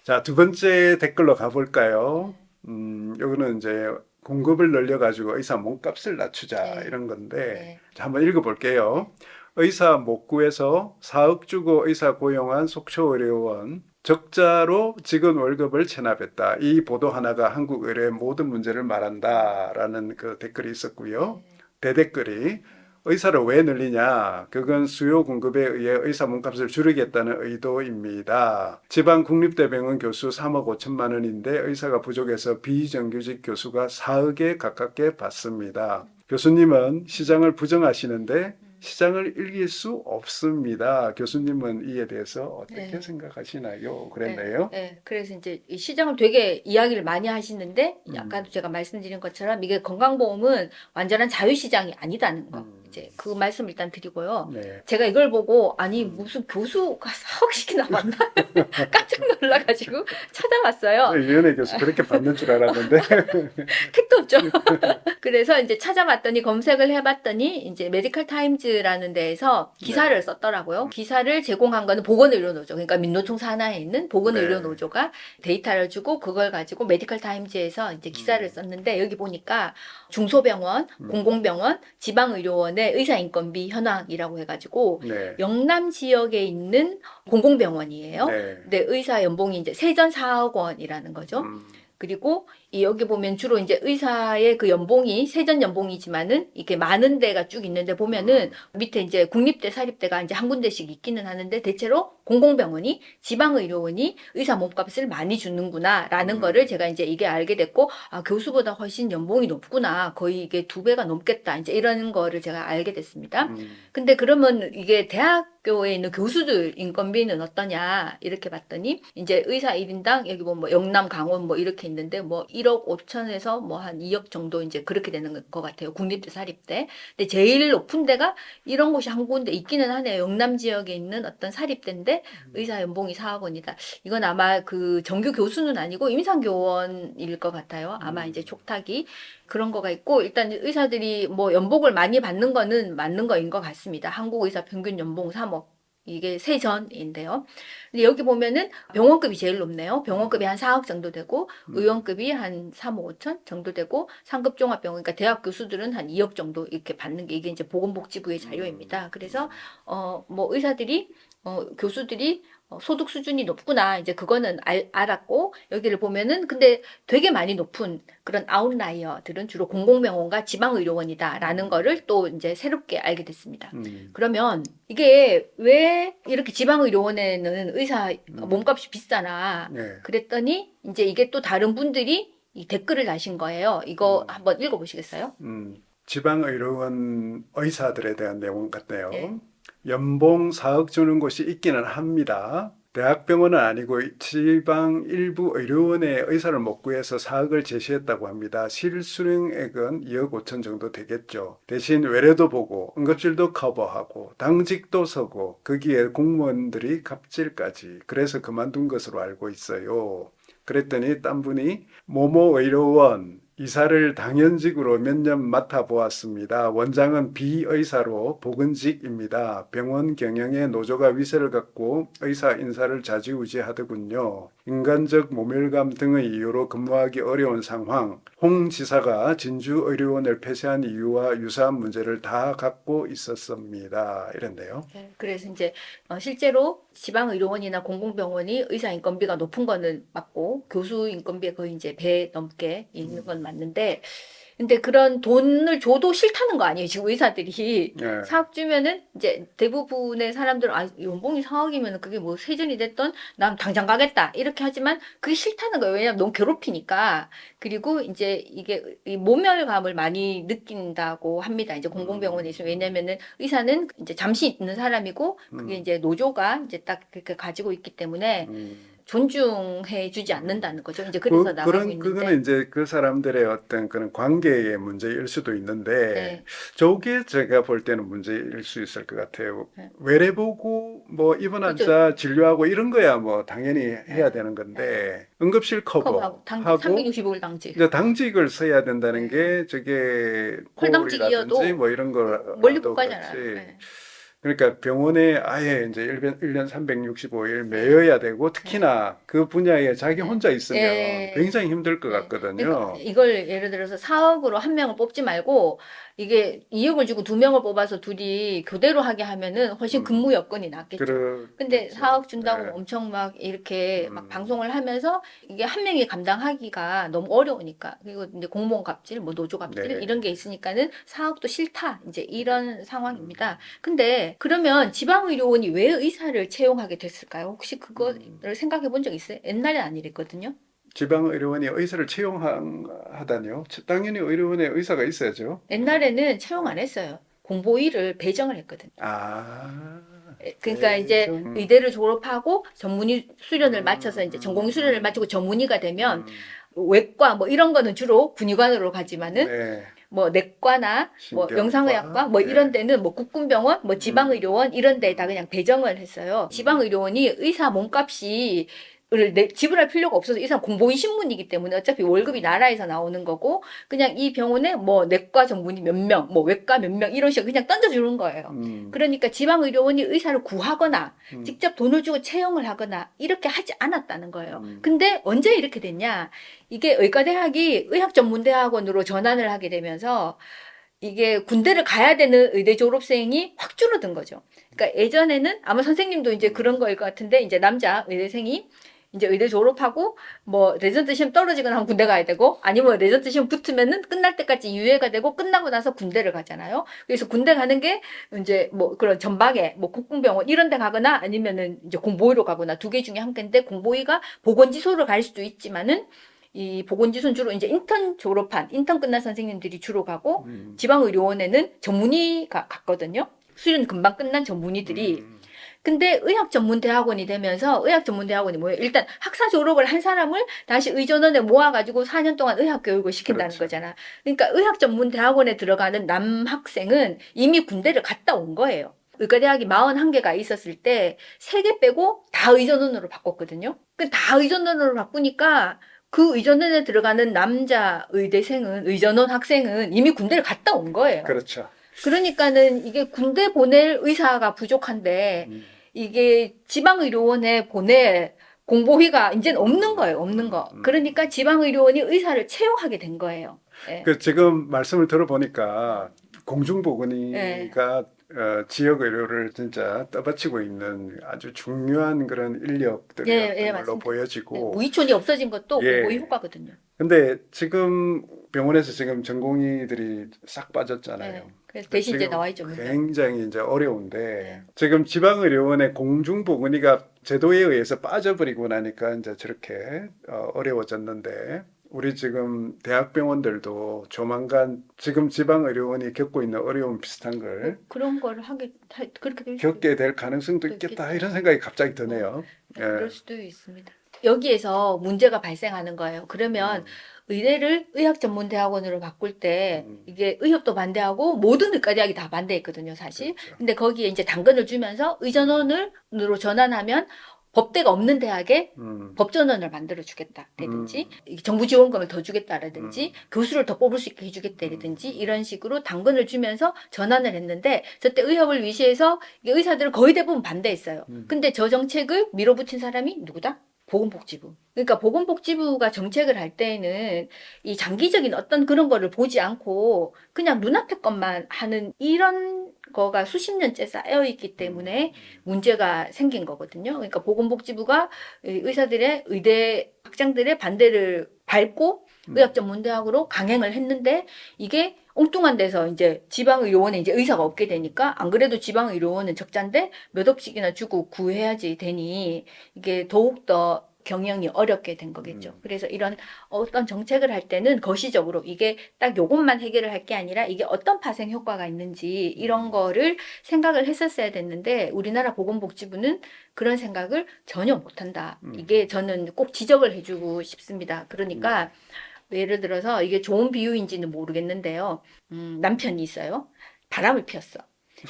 자, 두 번째 댓글로 가볼까요? 요거는 이제 공급을 늘려가지고 의사 몸값을 낮추자 네, 이런 건데, 네, 자, 한번 읽어볼게요. 네, 의사 못 구해서 4억 주고 의사 고용한 속초의료원 적자로 직원 월급을 체납했다. 이 보도 하나가 한국 의료의 모든 문제를 말한다라는 그 댓글이 있었고요. 네, 대댓글이 네, 의사를 왜 늘리냐? 그건 수요 공급에 의해 의사 몸값을 줄이겠다는 의도입니다. 지방 국립대병원 교수 3억 5천만 원인데 의사가 부족해서 비정규직 교수가 4억에 가깝게 받습니다. 교수님은 시장을 부정하시는데 음, 시장을 이길 수 없습니다. 교수님은 이에 대해서 어떻게 네. 생각하시나요? 예, 그랬네요. 예. 그래서 이제 이 시장을 되게 이야기를 많이 하시는데, 음, 아까도 제가 말씀드린 것처럼 이게 건강보험은 완전한 자유시장이 아니다는 거. 이제 음, 그 말씀 일단 드리고요. 네. 제가 이걸 보고, 아니, 음. 무슨 교수가 4억씩이나 받나? 깜짝 놀라가지고 찾아봤어요. 위원회 교수 그렇게 받는 줄 알았는데. 택도 없죠. 그래서 이제 찾아봤더니 검색을 해봤더니 이제 메디컬 타임즈라는 데에서 네, 기사를 썼더라고요. 기사를 제공한 거는 보건의료노조, 그러니까 민노총 산하에 있는 네. 보건의료노조가 데이터를 주고 그걸 가지고 메디컬 타임즈에서 이제 기사를 음, 썼는데 여기 보니까 중소병원, 음, 공공병원, 지방의료원의 의사인건비 현황이라고 해가지고 네, 영남 지역에 있는 공공병원이에요. 네. 근데 의사 연봉이 이제 세전 4억 원이라는 거죠. 음, 그리고 이 여기 보면 주로 이제 의사의 그 연봉이 세전 연봉이지만은 이렇게 많은 데가 쭉 있는데 보면은 음, 밑에 이제 국립대 사립대가 이제 한 군데씩 있기는 하는데 대체로 공공병원이 지방의료원이 의사 몸값을 많이 주는구나라는 거를 음, 제가 이제 이게 알게 됐고 아 교수보다 훨씬 연봉이 높구나 거의 이게 2배가 넘겠다 이제 이런 거를 제가 알게 됐습니다. 음, 근데 그러면 이게 대학교에 있는 교수들 인건비는 어떠냐 이렇게 봤더니 이제 의사 1인당 여기 보면 뭐 영남 강원 뭐 이렇게 있는데 뭐 1억 5천에서 뭐 한 2억 정도 이제 그렇게 되는 것 같아요. 국립대 사립대. 근데 제일 높은 데가 이런 곳이 한 군데 있기는 하네요. 영남 지역에 있는 어떤 사립대인데 의사 연봉이 4억 원이다. 이건 아마 그 정규 교수는 아니고 임상교원일 것 같아요. 아마 이제 음, 촉탁이 그런 거가 있고 일단 의사들이 뭐 연봉을 많이 받는 거는 맞는 거인 것 같습니다. 한국 의사 평균 연봉 3억. 이게 세전인데요. 근데 여기 보면은 병원급이 제일 높네요. 병원급이 음, 한 4억 정도 되고 음, 의원급이 한 3억 5천 정도 되고 상급 종합병원 그러니까 대학 교수들은 한 2억 정도 이렇게 받는 게 이게 이제 보건복지부의 자료입니다. 그래서 음, 뭐 의사들이 교수들이 소득 수준이 높구나. 이제 그거는 알았고, 여기를 보면은, 근데 되게 많이 높은 그런 아웃라이어들은 주로 공공병원과 지방의료원이다라는 음, 거를 또 이제 새롭게 알게 됐습니다. 음, 그러면 이게 왜 이렇게 지방의료원에는 의사 음, 몸값이 비싸나 네, 그랬더니 이제 이게 또 다른 분들이 이 댓글을 다신 거예요. 이거 음, 한번 읽어보시겠어요? 지방의료원 의사들에 대한 내용 네. 같네요. 연봉 4억 주는 곳이 있기는 합니다. 대학병원은 아니고 지방 일부 의료원에 의사를 못 구해서 4억을 제시했다고 합니다. 실수령액은 2억 5천 정도 되겠죠. 대신 외래도 보고 응급실도 커버하고 당직도 서고 거기에 공무원들이 갑질까지 그래서 그만둔 것으로 알고 있어요. 그랬더니 딴 분이 모모 의료원 이사를 당연직으로 몇 년 맡아보았습니다. 원장은 비의사로 보건직입니다. 병원 경영에 노조가 위세를 갖고 의사 인사를 좌지우지하더군요. 인간적 모멸감 등의 이유로 근무하기 어려운 상황. 홍 지사가 진주의료원을 폐쇄한 이유와 유사한 문제를 다 갖고 있었습니다. 이런데요. 네, 그래서 이제 실제로 지방의료원이나 공공병원이 의사 인건비가 높은 거는 맞고 교수 인건비에 거의 이제 배 넘게 있는 건 음, 맞는데 근데 그런 돈을 줘도 싫다는 거 아니에요. 지금 의사들이 예, 4억 주면은 이제 대부분의 사람들은 아 연봉이 4억이면 그게 뭐 세전이 됐던 난 당장 가겠다 이렇게 하지만 그게 싫다는 거예요. 왜냐하면 너무 괴롭히니까. 그리고 이제 이게 이 모멸감을 많이 느낀다고 합니다. 이제 공공병원에 있으면 음, 왜냐면은 의사는 이제 잠시 있는 사람이고 그게 음, 이제 노조가 이제 딱 그렇게 가지고 있기 때문에 음. 존중해 주지 음. 않는다는 거죠. 이제 그래서 나가고 그거는 있는데 이제 그 사람들의 어떤 그런 관계의 문제일 수도 있는데, 네. 저게 제가 볼 때는 문제일 수 있을 것 같아요. 네. 외래 보고 뭐 입원 그죠. 환자 진료하고 이런 거야 뭐 당연히 해야 네. 되는 네. 건데, 응급실 커버하고 당직 커버하고 365일 당직. 이제 당직을 써야 된다는 네. 게 저게 고울이라든지 콜당직이어도 뭐 이런 멀리 못 거라도 가잖아요. 그렇지. 네. 그러니까 병원에 아예 이제 1년 365일 매여야 되고 특히나 그 분야에 자기 혼자 있으면 예. 굉장히 힘들 것 그러니까 같거든요. 이걸 예를 들어서 4억으로 한 명을 뽑지 말고 이게 2억을 주고 2명을 뽑아서 둘이 교대로 하게 하면은 훨씬 근무 여건이 낫겠죠. 근데 그렇겠죠. 4억 준다고 예. 엄청 막 이렇게 막 음, 방송을 하면서 이게 한 명이 감당하기가 너무 어려우니까. 그리고 이제 공무원 갑질, 뭐 노조 갑질 네. 이런 게 있으니까는 4억도 싫다. 이제 이런 음, 상황입니다. 근데 그러면 지방의료원이 왜 의사를 채용하게 됐을까요? 혹시 그거를 음. 생각해 본 적 있어요? 옛날엔 안 이랬거든요. 지방의료원이 의사를 채용하다니요? 당연히 의료원에 의사가 있어야죠. 옛날에는 채용 안 했어요. 공보위를 배정을 했거든요. 아, 그러니까 이제 배정. 의대를 졸업하고 전문의 수련을 마쳐서 이제 전공의 수련을 음, 마치고 전문의가 되면 음, 외과 뭐 이런 거는 주로 군의관으로 가지만은 네. 뭐 내과나 뭐 신경과, 영상의학과 뭐 이런 예. 데는 뭐 국군병원 뭐 지방의료원 이런 데에다 그냥 배정을 했어요. 지방의료원이 의사 몸값이 지불할 필요가 없어서 이 사람 공보위 신문이기 때문에 어차피 월급이 나라에서 나오는 거고 그냥 이 병원에 뭐 내과 전문의 몇 명, 뭐 외과 몇 명 이런 식으로 그냥 던져주는 거예요. 음, 그러니까 지방의료원이 의사를 구하거나 음, 직접 돈을 주고 채용을 하거나 이렇게 하지 않았다는 거예요. 음, 근데 언제 이렇게 됐냐? 이게 의과대학이 의학전문대학원으로 전환을 하게 되면서 이게 군대를 가야 되는 의대 졸업생이 확 줄어든 거죠. 그러니까 예전에는 아마 선생님도 이제 그런 음, 거일 것 같은데 이제 남자 의대생이 이제 의대 졸업하고 뭐 레전트 시험 떨어지거나 하면 군대 가야 되고 아니면 레전트 시험 붙으면은 끝날 때까지 유예가 되고 끝나고 나서 군대를 가잖아요. 그래서 군대 가는 게 이제 뭐 그런 전방에 뭐 국궁병원 이런 데 가거나 아니면은 이제 공보위로 가거나 두 개 중에 한 개인데 공보위가 보건지소를 갈 수도 있지만은 이 보건지소는 주로 이제 인턴 끝난 선생님들이 주로 가고 음, 지방의료원에는 전문의가 갔거든요. 수련 금방 끝난 전문의들이. 음, 근데 의학전문대학원이 되면서 의학전문대학원이 뭐예요? 일단 학사 졸업을 한 사람을 다시 의전원에 모아가지고 4년 동안 의학교육을 시킨다는 그렇죠. 거잖아. 그러니까 의학전문대학원에 들어가는 남학생은 이미 군대를 갔다 온 거예요. 의과대학이 41개가 있었을 때 3개 빼고 다 의전원으로 바꿨거든요. 다 의전원으로 바꾸니까 그 의전원에 들어가는 남자 의대생은 의전원 학생은 이미 군대를 갔다 온 거예요. 그렇죠. 그러니까는 이게 군대 보낼 의사가 부족한데 음, 이게 지방의료원에 보낼 공보위가 이제는 없는 거예요. 없는 거. 그러니까 음. 지방의료원이 의사를 채용하게 된 거예요. 예. 그 지금 말씀을 예. 들어보니까 예. 공중보건의가 지역 의료를 진짜 떠받치고 있는 아주 중요한 그런 예, 인력들이었던 예, 걸로 맞습니다. 네, 보여지고, 무의촌이 없어진 것도 공보위 예. 효과거든요. 근데 지금 병원에서 지금 전공의들이 싹 빠졌잖아요. 예. 그래서 근데 대신 이제 지금 나와 있죠, 문제가. 굉장히 이제 어려운데 예. 지금 지방의료원의 공중보건의가 제도에 의해서 빠져버리고 나니까 이제 저렇게 어려워졌는데 우리 지금 대학병원들도 조만간 지금 지방의료원이 겪고 있는 어려움 비슷한 걸 그런 거를 그렇게 될 수도 겪게 될 가능성도 있겠다 있겠죠. 이런 생각이 갑자기 어, 드네요. 예. 그럴 수도 있습니다. 여기에서 문제가 발생하는 거예요. 그러면 음, 의대를 의학전문대학원으로 바꿀 때 음, 이게 의협도 반대하고 모든 의과대학이 다 반대했거든요, 사실. 그렇죠. 근데 거기에 이제 당근을 주면서 음, 의전원으로 전환하면 법대가 없는 대학에 음, 법전원을 만들어 주겠다라든지 음, 정부 지원금을 더 주겠다라든지 음, 교수를 더 뽑을 수 있게 해주겠다라든지 음, 이런 식으로 당근을 주면서 전환을 했는데 저때 의협을 위시해서 이게 의사들은 거의 대부분 반대했어요. 음, 근데 저 정책을 밀어붙인 사람이 누구다? 보건복지부. 그러니까 보건복지부가 정책을 할 때에는 이 장기적인 어떤 그런 거를 보지 않고 그냥 눈앞의 것만 하는 이런 거가 수십 년째 쌓여 있기 때문에 문제가 생긴 거거든요. 그러니까 보건복지부가 의사들의 의대 학장들의 반대를 밟고 음, 의학전문대학으로 강행을 했는데 이게 엉뚱한 데서 이제 지방의료원에 이제 의사가 없게 되니까 안 그래도 지방의료원은 적자인데 몇 억씩이나 주고 구해야지 되니 이게 더욱더 경영이 어렵게 된 거겠죠. 음, 그래서 이런 어떤 정책을 할 때는 거시적으로 이게 딱 요것만 해결을 할 게 아니라 이게 어떤 파생 효과가 있는지 이런 거를 생각을 했었어야 됐는데 우리나라 보건복지부는 그런 생각을 전혀 못한다. 음, 이게 저는 꼭 지적을 해주고 싶습니다. 네. 그러니까 예를 들어서 이게 좋은 비유인지는 모르겠는데요. 남편이 있어요. 바람을 피웠어.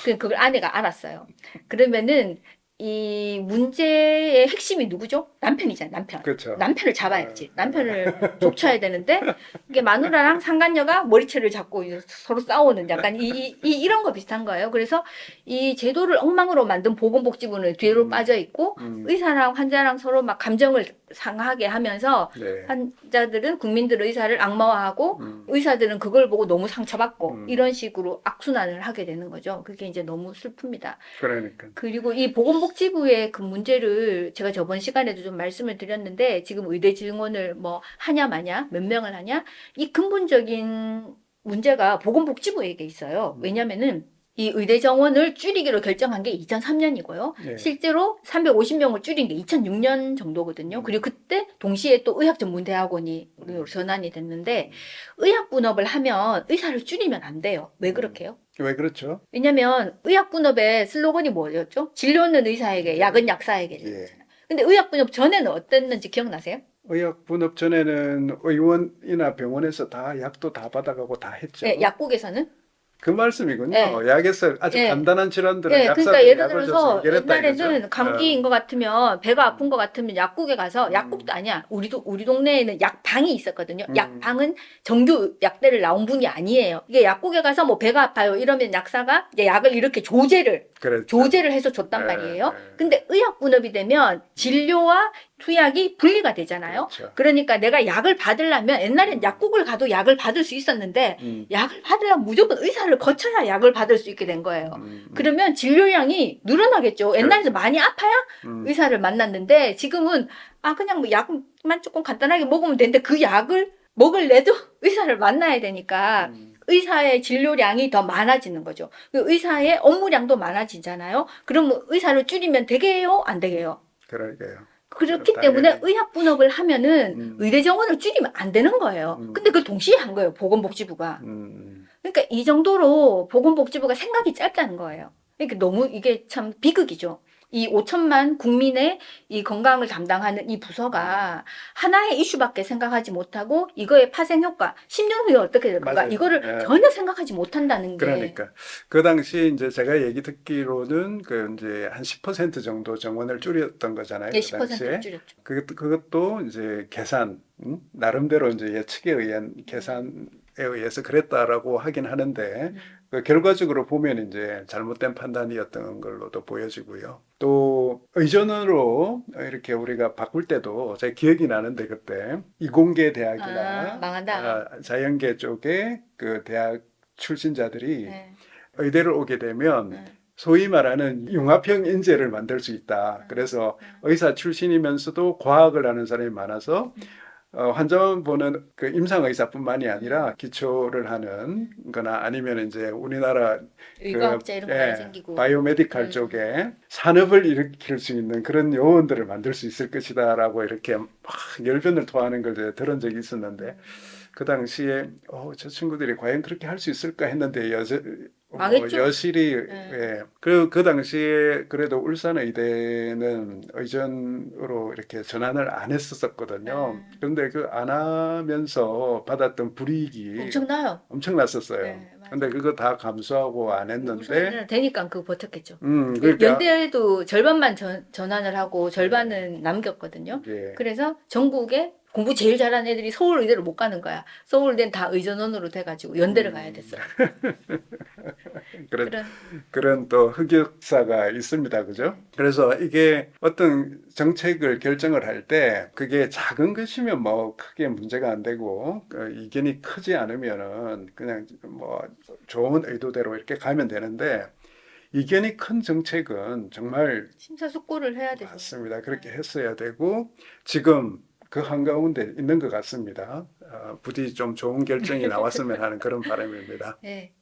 그걸 아내가 알았어요. 그러면은 이 문제의 핵심이 누구죠? 남편이잖아요, 남편. 그렇죠. 남편을 아, 잡아야지. 남편을 아, 족쳐야 되는데, 이게 마누라랑 상간녀가 머리채를 잡고 서로 싸우는 약간 이런 거 비슷한 거예요. 그래서 이 제도를 엉망으로 만든 보건복지부는 뒤로 빠져 있고 의사랑 환자랑 서로 막 감정을 상하게 하면서 네. 환자들은 국민들 의사를 악마화하고 음. 의사들은 그걸 보고 너무 상처받고 음. 이런 식으로 악순환을 하게 되는 거죠. 그게 이제 너무 슬픕니다. 그러니까. 그리고 이 보건복지부의 그 문제를 제가 저번 시간에도 좀 말씀을 드렸는데 지금 의대 증원을 뭐 하냐 마냐 몇 명을 하냐 이 근본적인 문제가 보건복지부에게 있어요. 왜냐면은 이 의대 정원을 줄이기로 결정한 게 2003년이고요. 네. 실제로 350명을 줄인 게 2006년 정도거든요. 그리고 그때 동시에 또 의학전문대학원이 전환이 됐는데 의학분업을 하면 의사를 줄이면 안 돼요. 왜 그렇게요? 왜 그렇죠? 왜냐면 의학분업의 슬로건이 뭐였죠? 진료는 의사에게, 약은 약사에게. 예. 근데 의학분업 전에는 어땠는지 기억나세요? 의학 분업 전에는 의원이나 병원에서 다 약도 다 받아가고 다 했죠. 예, 약국에서는? 그 말씀이군요. 예. 약에서 아주 예. 간단한 질환들은 예, 그러니까 약사들이 예를 약을 줘서 들어서 해결했다 옛날에는 이거죠. 감기인 것 같으면 배가 아픈 것 같으면 약국에 가서 약국도 아니야. 우리 동네에는 약방이 있었거든요. 약방은 정규 약대를 나온 분이 아니에요. 이게 약국에 가서 뭐 배가 아파요 이러면 약사가 이제 약을 이렇게 그랬죠. 조제를 해서 줬단 예, 말이에요. 예. 근데 의학 분업이 되면 진료와 투약이 분리가 되잖아요. 그렇죠. 그러니까 내가 약을 받으려면 옛날엔 약국을 가도 약을 받을 수 있었는데 약을 받으려면 무조건 의사를 거쳐야 약을 받을 수 있게 된 거예요. 그러면 진료량이 늘어나겠죠. 옛날에는 그렇죠. 많이 아파야 의사를 만났는데 지금은 그냥 뭐 약만 조금 간단하게 먹으면 되는데 그 약을 먹을래도 의사를 만나야 되니까 의사의 진료량이 더 많아지는 거죠. 그 의사의 업무량도 많아지잖아요. 그럼 의사를 줄이면 되게요? 안 되게요? 그러게요. 그렇기 당연히. 때문에 의학 분업을 하면은 의대 정원을 줄이면 안 되는 거예요. 근데 그걸 동시에 한 거예요. 보건복지부가. 그러니까 이 정도로 보건복지부가 생각이 짧다는 거예요. 그러니까 너무 이게 참 비극이죠. 이 5천만 국민의 이 건강을 담당하는 이 부서가 하나의 이슈밖에 생각하지 못하고 이거의 파생 효과, 10년 후에 어떻게 될 건가 맞아요. 이거를 예. 전혀 생각하지 못한다는 게 그러니까 그 당시 이제 제가 얘기 듣기로는 그 이제 한 10% 정도 정원을 줄였던 거잖아요. 네, 그 10% 당시에. 줄였죠. 그것도 이제 계산, 나름대로 이제 예측에 의한 계산에 의해서 그랬다라고 하긴 하는데, 그 결과적으로 보면 이제 잘못된 판단이었던 걸로도 보여지고요. 또 의전으로 이렇게 우리가 바꿀 때도 제 기억이 나는데 그때 이공계 대학이나 망한다. 자연계 쪽에 그 대학 출신자들이 네. 의대를 오게 되면 소위 말하는 융합형 인재를 만들 수 있다. 그래서 의사 출신이면서도 과학을 하는 사람이 많아서 환자만 보는 그 임상의사뿐만이 아니라 기초를 하는 거나 아니면 이제 우리나라 의과학자 이런 거 많이 생기고. 바이오메디칼 쪽에 산업을 일으킬 수 있는 그런 요원들을 만들 수 있을 것이다라고 이렇게 막 열변을 토하는 걸 제가 들은 적이 있었는데 그 당시에 저 친구들이 과연 그렇게 할 수 있을까 했는데 망했죠. 여실히 예. 그 당시에 그래도 울산의대는 의전으로 이렇게 전환을 안 했었거든요. 그런데 그 안 하면서 받았던 불이익이 엄청나요. 엄청났었어요. 네, 맞아요. 근데 그거 다 감수하고 안 했는데 울산에는 되니까 그거 버텼겠죠. 그러니까 연대에도 절반만 전환을 하고 절반은 남겼거든요. 예. 그래서 전국에 공부 제일 잘하는 애들이 서울의대를 못 가는 거야. 서울대는 다 의전원으로 돼가지고 연대를 가야 됐어요. 그런 또 흑역사가 있습니다. 그죠? 그래서 이게 어떤 정책을 결정을 할 때 그게 작은 것이면 뭐 크게 문제가 안 되고 이견이 크지 않으면은 그냥 뭐 좋은 의도대로 이렇게 가면 되는데 이견이 큰 정책은 정말 심사숙고를 해야 되죠. 맞습니다. 그렇게 했어야 되고 지금 그 한가운데 있는 것 같습니다. 부디 좀 좋은 결정이 나왔으면 하는 그런 바람입니다. 네.